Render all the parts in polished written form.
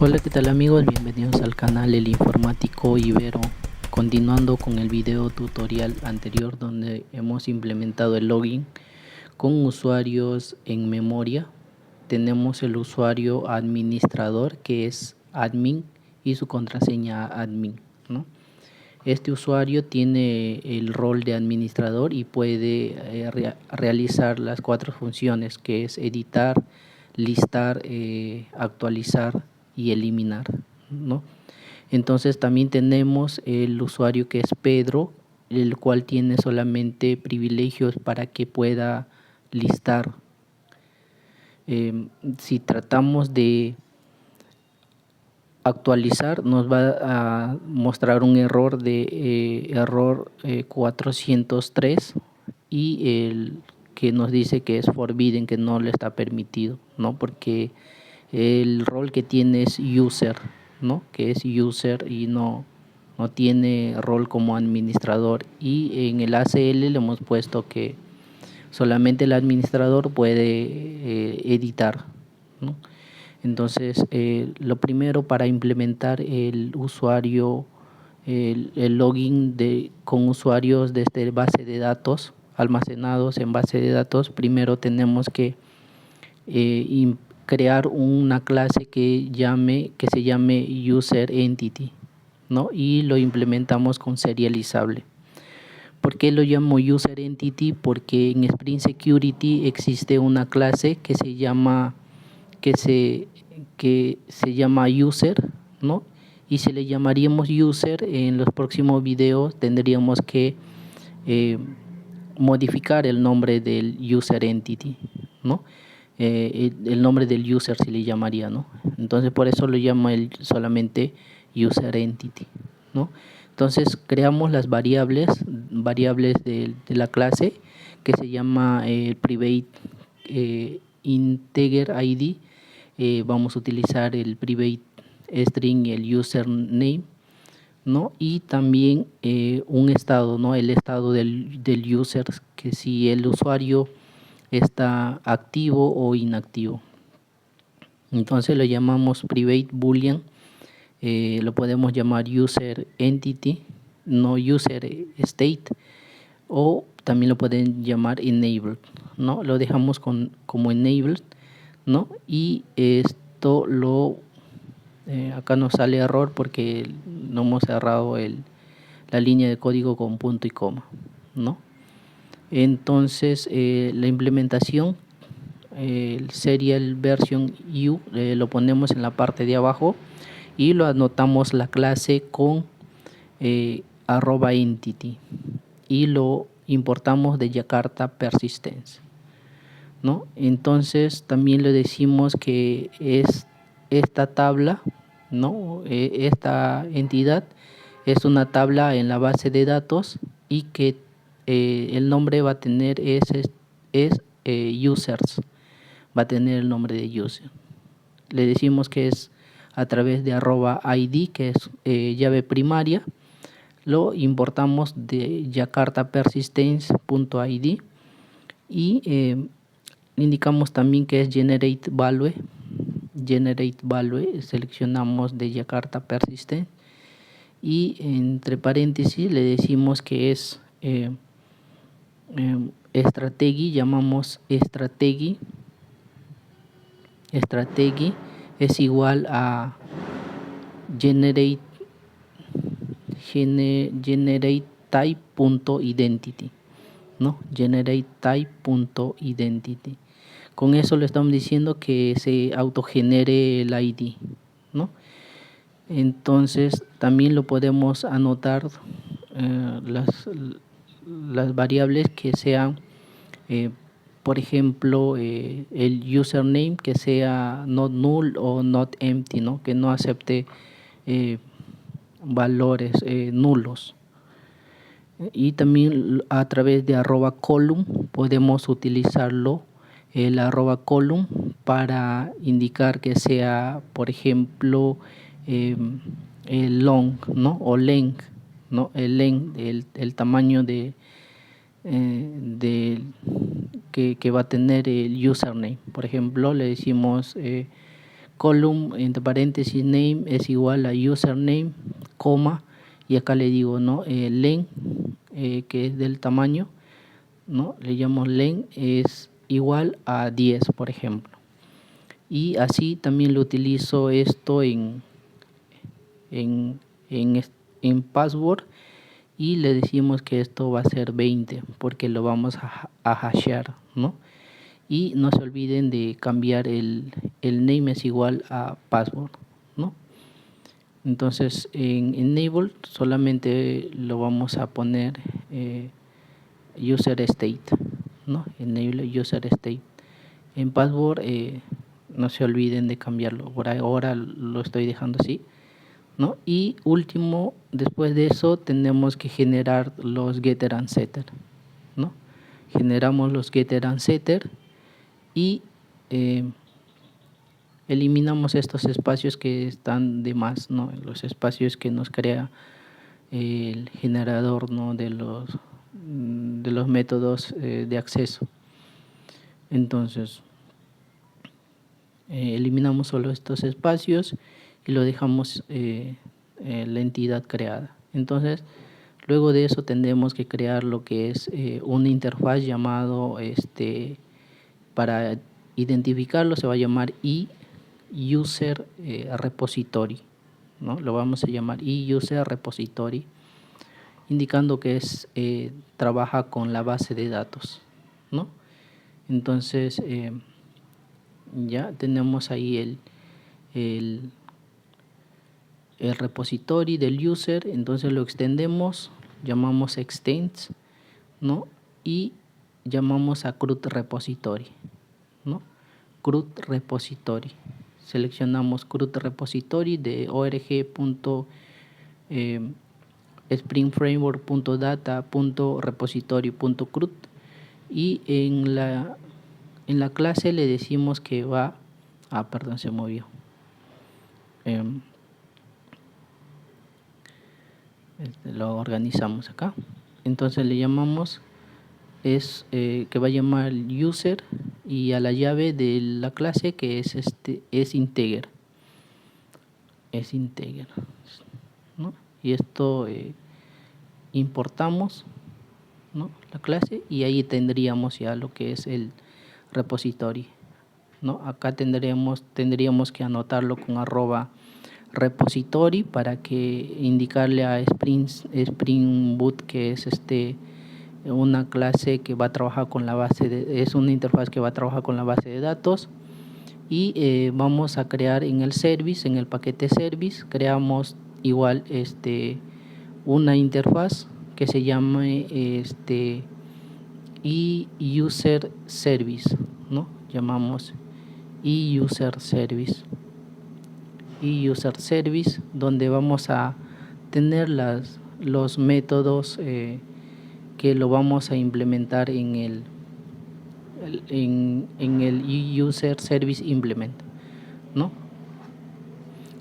Hola, ¿qué tal amigos? Bienvenidos al canal El Informático Ibero. Continuando con el video tutorial anterior donde hemos implementado el login con usuarios en memoria. Tenemos el usuario administrador que es admin y su contraseña admin, ¿no? Este usuario tiene el rol de administrador y puede realizar las 4 funciones que es editar, listar, actualizar y eliminar, ¿no? Entonces también tenemos el usuario que es Pedro, el cual tiene solamente privilegios para que pueda listar. Si tratamos de actualizar, nos va a mostrar un error de error 403 y el que nos dice que es forbidden, que no le está permitido, ¿no? Porque el rol que tiene es user, ¿no? Que es user y no tiene rol como administrador, y en el ACL le hemos puesto que solamente el administrador puede editar, ¿no? Entonces, lo primero para implementar el usuario, el login con usuarios desde base de datos almacenados en base de datos, primero tenemos que crear una clase que se llame user entity, ¿no? Y lo implementamos con serializable. ¿Por qué lo llamo user entity? Porque en Spring Security existe una clase que se llama user, ¿no? Y si le llamaríamos user, en los próximos videos tendríamos que modificar el nombre del user entity, ¿no? El nombre del user se le llamaría, ¿no? Entonces por eso lo llama solamente user entity, ¿no? Entonces creamos las variables de la clase que se llama private integer id. Vamos a utilizar el private string y el username, ¿no? Y también un estado, ¿no? El estado del user, que si el usuario está activo o inactivo. Entonces lo llamamos private boolean, lo podemos llamar user entity, no user state, o también lo pueden llamar enabled, ¿no? Lo dejamos como enabled, ¿no? Y esto acá nos sale error porque no hemos cerrado la línea de código con punto y coma, ¿no? Entonces la implementación, el serial version u, lo ponemos en la parte de abajo y lo anotamos la clase con @entity y lo importamos de Jakarta Persistence, ¿no? Entonces también le decimos que es esta tabla, ¿no? Esta entidad es una tabla en la base de datos y que el nombre va a tener users, va a tener el nombre de user. Le decimos que es a través de @id, que es llave primaria. Lo importamos de Jakarta Persistence.id y indicamos también que es generate value. Seleccionamos de Jakarta Persistence y entre paréntesis le decimos que es strategy. Llamamos strategy es igual a generate type.identity, ¿no? Generate type.identity. Con eso le estamos diciendo que se autogenere el ID, ¿no? Entonces también lo podemos anotar las variables que sean, por ejemplo, el username que sea not null o not empty, ¿no? Que no acepte valores nulos. Y también a través de @column podemos utilizarlo, el @column, para indicar que sea, por ejemplo, el long, ¿no? O length, ¿no? El length, el tamaño que va a tener el username. Por ejemplo, le decimos column entre paréntesis name es igual a username, coma, y acá le digo, ¿no? Len, que es del tamaño, ¿no? Le llamo len es igual a 10, por ejemplo. Y así también lo utilizo esto en password, y le decimos que esto va a ser 20 porque lo vamos a hashear, ¿no? Y no se olviden de cambiar el name es igual a password, ¿no? Entonces en enable solamente lo vamos a poner user state, ¿no? Enable user state. En password no se olviden de cambiarlo, por ahora lo estoy dejando así, ¿no? Y último, después de eso tenemos que generar los getter and setter, ¿no? Generamos los getter and setter y eliminamos estos espacios que están de más, ¿no? Los espacios que nos crea el generador, ¿no? de los métodos de acceso. Entonces eliminamos solo estos espacios y lo dejamos la entidad creada. Entonces luego de eso tendremos que crear lo que es una interfaz llamado para identificarlo se va a llamar user repository, ¿no? Lo vamos a llamar user repository, indicando que trabaja con la base de datos, ¿no? Entonces ya tenemos ahí el repository del user. Entonces lo extendemos, llamamos extends, ¿no? Y llamamos a CRUD repository, ¿no? CRUD repository. Seleccionamos CRUD repository de org.springframework.data.repository.crud, y en la clase le decimos que va perdón, se movió. Lo organizamos acá. Entonces le llamamos que va a llamar user, y a la llave de la clase que es integer, ¿no? Y esto importamos, ¿no? La clase, y ahí tendríamos ya lo que es el repository, ¿no? Acá tendríamos que anotarlo con @repository para que indicarle a Spring Boot que es una clase que va a trabajar con la base es una interfaz que va a trabajar con la base de datos. Y vamos a crear en el service, en el paquete service, creamos igual una interfaz que se llame user service, ¿no? Llamamos user service, donde vamos a tener los métodos que lo vamos a implementar en el user service implement, ¿no?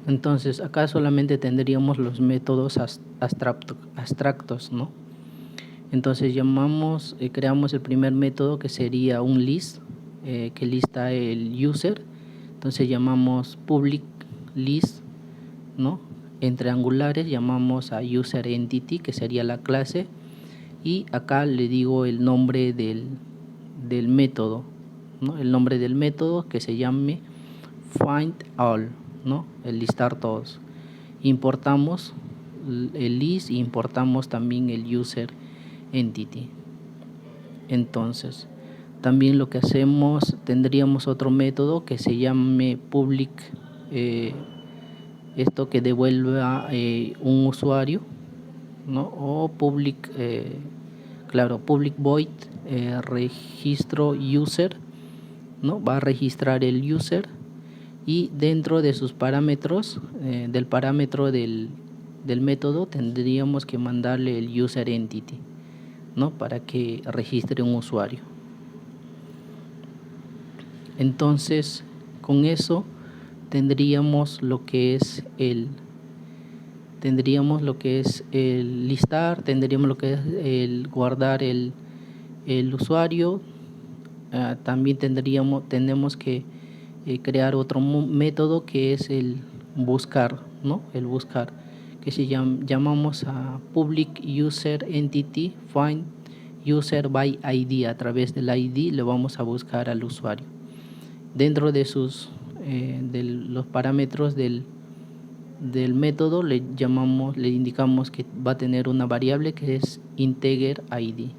Entonces acá solamente tendríamos los métodos abstractos, ¿no? Entonces creamos el primer método, que sería un list, que lista el user. Entonces llamamos public list, ¿no? En triangulares llamamos a user entity, que sería la clase, y acá le digo el nombre del método, ¿no? El nombre del método, que se llame find all, ¿no? El listar todos. Importamos el list y importamos también el user entity. Entonces también lo que hacemos, tendríamos otro método que se llame public, esto que devuelva un usuario, ¿no? O public, public void registro user, ¿no? Va a registrar el user, y dentro de sus parámetros, del parámetro del método, tendríamos que mandarle el user entity, ¿no? Para que registre un usuario. Entonces con eso tendríamos lo que es el listar, tendríamos lo que es el guardar el usuario. También tenemos que crear otro método que es el buscar, ¿no? El buscar, que llamamos a public user entity find user by ID. A través del ID le vamos a buscar al usuario. Dentro de los parámetros del método le indicamos que va a tener una variable que es integer ID,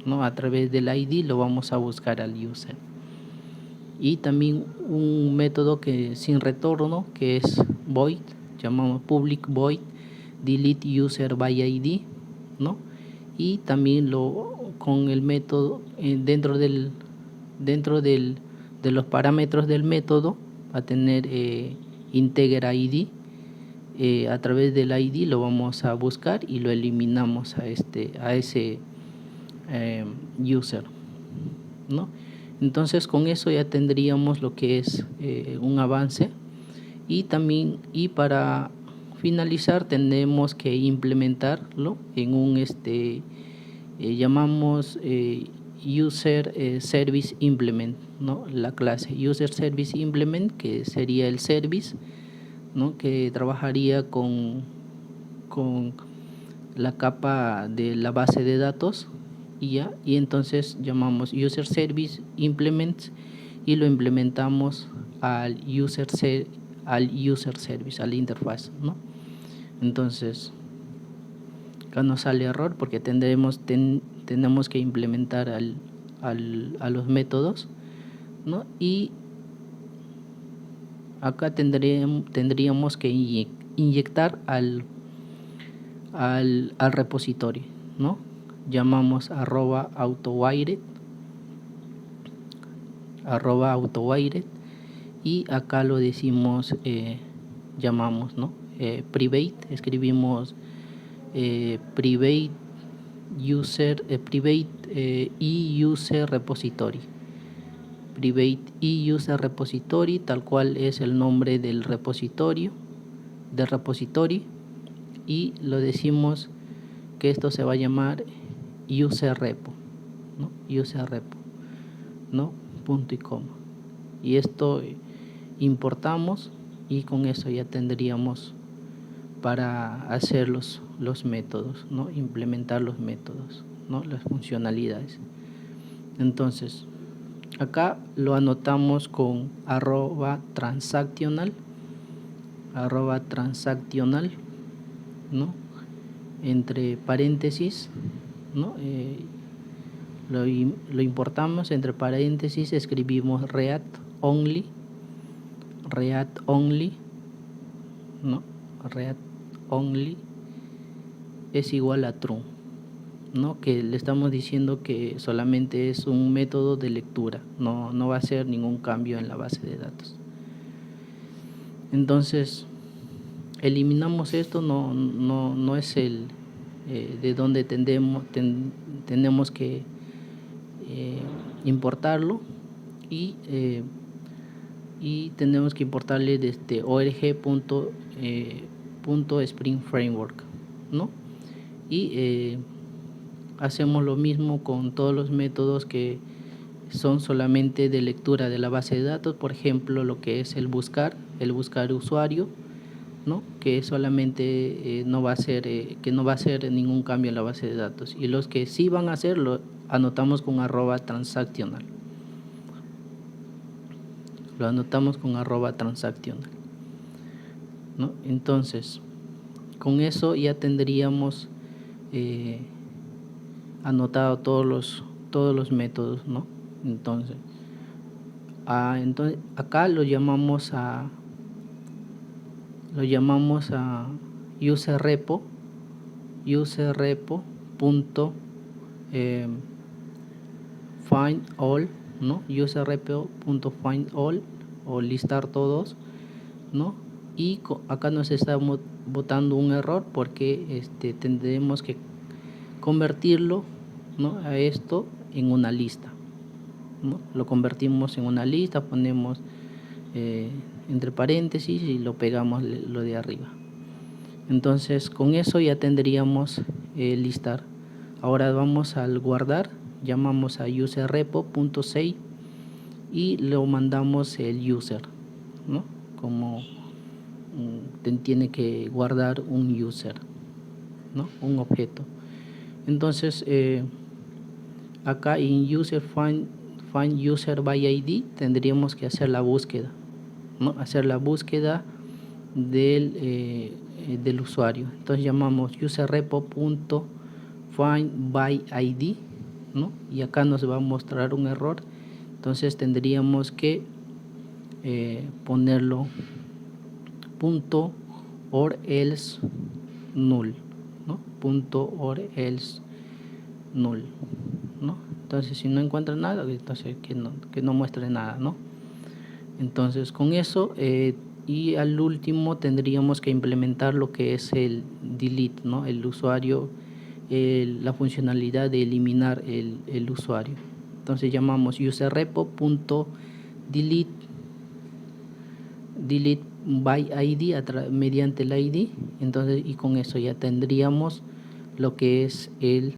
¿no? A través del ID lo vamos a buscar al user. Y también un método que sin retorno, que es void, llamamos public void delete user by ID, ¿no? Y también con el método dentro de los parámetros del método va a tener integer ID. A través del ID lo vamos a buscar y lo eliminamos a ese user, ¿no? Entonces con eso ya tendríamos lo que es un avance, y para finalizar tenemos que implementarlo en un llamamos user service implement, ¿no? La clase user service implement, que sería el service, ¿no? Que trabajaría con la capa de la base de datos, y entonces llamamos user service implements y lo implementamos al user service, a la interfaz, ¿no? Entonces acá nos sale error porque tenemos que implementar a los métodos, ¿no? Y acá tendríamos que inyectar al repositorio, ¿no? Llamamos @autowired, y acá lo decimos, llamamos, ¿no? Private, escribimos private user user repository, private user repository, tal cual es el nombre del repositorio, y lo decimos que esto se va a llamar user repo, ¿no? User repo, ¿no? Punto y coma. Y esto importamos, y con eso ya tendríamos para hacer los métodos, ¿no? Implementar los métodos, ¿no? Las funcionalidades. Entonces acá lo anotamos con @transactional, ¿no? Entre paréntesis, ¿no? Lo importamos entre paréntesis, escribimos React only, ¿no? React only es igual a true, ¿no? Que le estamos diciendo que solamente es un método de lectura, no va a hacer ningún cambio en la base de datos. Entonces eliminamos esto, no es el de donde tenemos que importarlo, y tenemos que importarle desde org.spring framework, ¿no? Y hacemos lo mismo con todos los métodos que son solamente de lectura de la base de datos. Por ejemplo, lo que es el buscar usuario, ¿no? Que solamente no va a hacer ningún cambio en la base de datos, y los que sí van a hacer lo anotamos con @transactional, ¿no? Entonces con eso ya tendríamos anotado todos los métodos, ¿no? Entonces acá lo llamamos a user repo punto find all, ¿no? User repo punto find all, o listar todos, ¿no? Y acá nos está botando un error porque tendremos que convertirlo, ¿no? A esto en una lista, ¿no? Lo convertimos en una lista, ponemos entre paréntesis y lo pegamos lo de arriba. Entonces con eso ya tendríamos listar. Ahora vamos al guardar, llamamos a user repo.save y lo mandamos el user, ¿no? Como tiene que guardar un user, ¿no? Un objeto. Entonces, acá en user find user by ID tendríamos que hacer la búsqueda, ¿no? Hacer la búsqueda del usuario. Entonces llamamos userRepo.find by ID, ¿no? Y acá nos va a mostrar un error. Entonces tendríamos que ponerlo .or else null, ¿no? .or else null, ¿no? Entonces si no encuentra nada, entonces que no muestre nada, ¿no? Entonces con eso y al último tendríamos que implementar lo que es el delete, ¿no? El usuario, la funcionalidad de eliminar el usuario. Entonces llamamos userRepo.delete by ID mediante el ID. Entonces, y con eso ya tendríamos lo que es el